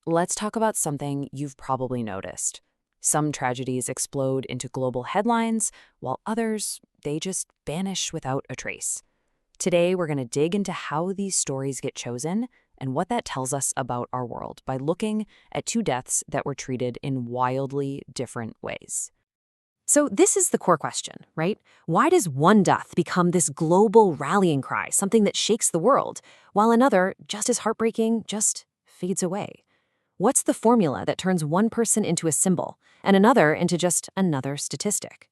let's talk about something you've probably noticed. Some tragedies explode into global headlines, while others, they just vanish without a trace. Today, we're going to dig into how these stories get chosen and what that tells us about our world by looking at two deaths that were treated in wildly different ways. So this is the core question, right? Why does one death become this global rallying cry, something that shakes the world, while another, just as heartbreaking, just fades away? What's the formula that turns one person into a symbol and another into just another statistic?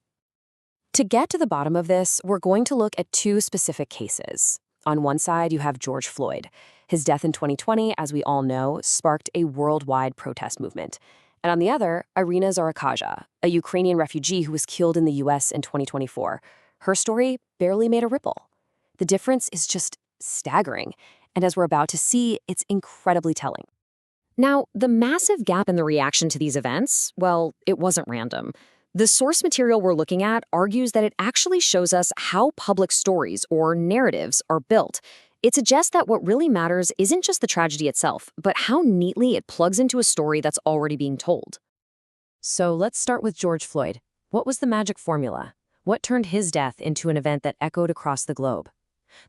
To get to the bottom of this, we're going to look at two specific cases. On one side, you have George Floyd. His death in 2020, as we all know, sparked a worldwide protest movement. And on the other, Irina Zaruckaja, a Ukrainian refugee who was killed in the US in 2024. Her story barely made a ripple. The difference is just staggering. And as we're about to see, it's incredibly telling. Now, the massive gap in the reaction to these events, well, it wasn't random. The source material we're looking at argues that it actually shows us how public stories or narratives are built. It suggests that what really matters isn't just the tragedy itself, but how neatly it plugs into a story that's already being told. So let's start with George Floyd. What was the magic formula? What turned his death into an event that echoed across the globe?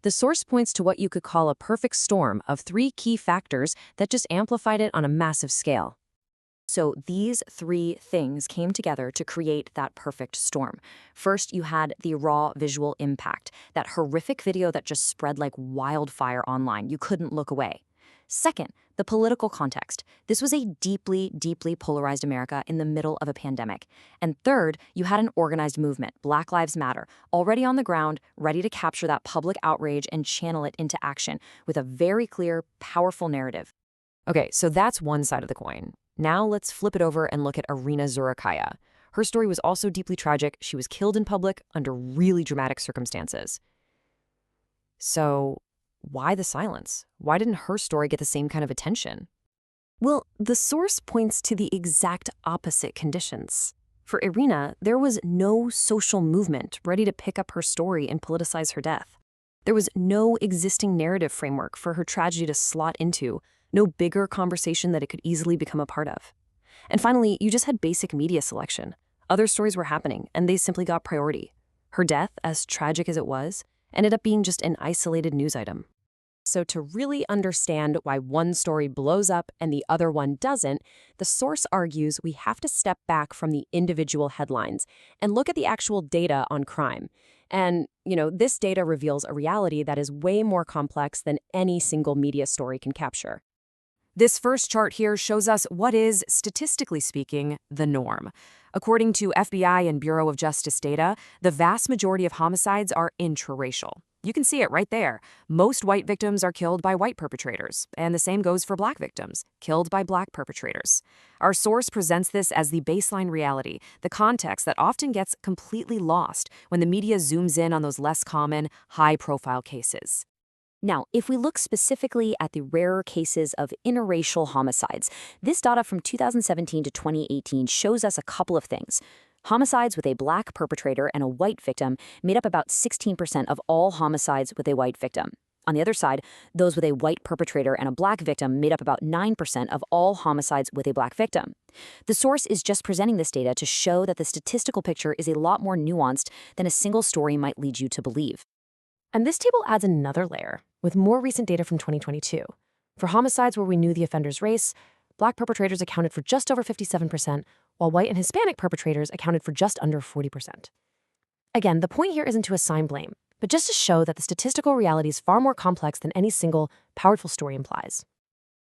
The source points to what you could call a perfect storm of three key factors that just amplified it on a massive scale. So these three things came together to create that perfect storm. First, you had the raw visual impact, that horrific video that just spread like wildfire online. You couldn't look away. Second, the political context. This was a deeply, deeply polarized America in the middle of a pandemic. And third, you had an organized movement, Black Lives Matter, already on the ground, ready to capture that public outrage and channel it into action with a very clear, powerful narrative. Okay, so that's one side of the coin. Now let's flip it over and look at Irina Zaruckaja. Her story was also deeply tragic. She was killed in public under really dramatic circumstances. So why the silence? Why didn't her story get the same kind of attention? Well, the source points to the exact opposite conditions. For Irina, there was no social movement ready to pick up her story and politicize her death. There was no existing narrative framework for her tragedy to slot into, no bigger conversation that it could easily become a part of. And finally, you just had basic media selection. Other stories were happening, and they simply got priority. Her death, as tragic as it was, ended up being just an isolated news item. So to really understand why one story blows up and the other one doesn't, the source argues we have to step back from the individual headlines and look at the actual data on crime. And, this data reveals a reality that is way more complex than any single media story can capture. This first chart here shows us what is, statistically speaking, the norm. According to FBI and Bureau of Justice data, the vast majority of homicides are intraracial. You can see it right there. Most white victims are killed by white perpetrators, and the same goes for black victims, killed by black perpetrators. Our source presents this as the baseline reality, the context that often gets completely lost when the media zooms in on those less common, high-profile cases. Now, if we look specifically at the rarer cases of interracial homicides, this data from 2017 to 2018 shows us a couple of things. Homicides with a black perpetrator and a white victim made up about 16% of all homicides with a white victim. On the other side, those with a white perpetrator and a black victim made up about 9% of all homicides with a black victim. The source is just presenting this data to show that the statistical picture is a lot more nuanced than a single story might lead you to believe. And this table adds another layer, with more recent data from 2022. For homicides where we knew the offender's race, black perpetrators accounted for just over 57%, while white and Hispanic perpetrators accounted for just under 40%. Again, the point here isn't to assign blame, but just to show that the statistical reality is far more complex than any single, powerful story implies.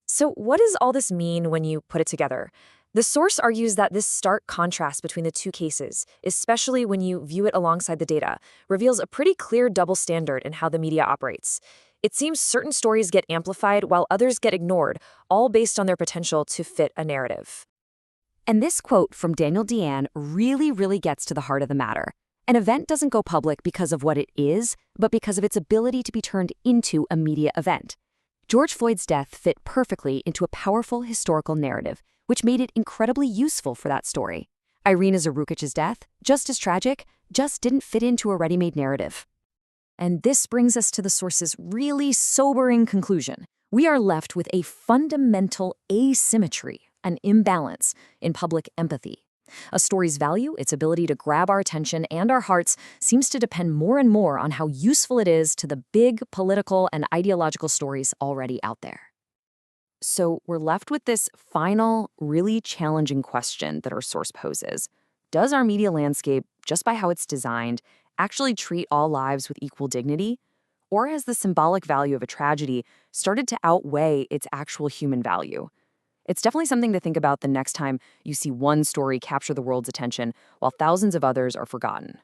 So what does all this mean when you put it together? The source argues that this stark contrast between the two cases, especially when you view it alongside the data, reveals a pretty clear double standard in how the media operates. It seems certain stories get amplified while others get ignored, all based on their potential to fit a narrative. And this quote from Daniel Deanne really gets to the heart of the matter. An event doesn't go public because of what it is, but because of its ability to be turned into a media event. George Floyd's death fit perfectly into a powerful historical narrative, which made it incredibly useful for that story. Irina Zaruckaja's death, just as tragic, just didn't fit into a ready-made narrative. And this brings us to the source's really sobering conclusion. We are left with a fundamental asymmetry, an imbalance in public empathy. A story's value, its ability to grab our attention and our hearts, seems to depend more and more on how useful it is to the big political and ideological stories already out there. So we're left with this final, really challenging question that our source poses. Does our media landscape, just by how it's designed, actually treat all lives with equal dignity? Or has the symbolic value of a tragedy started to outweigh its actual human value? It's definitely something to think about the next time you see one story capture the world's attention while thousands of others are forgotten.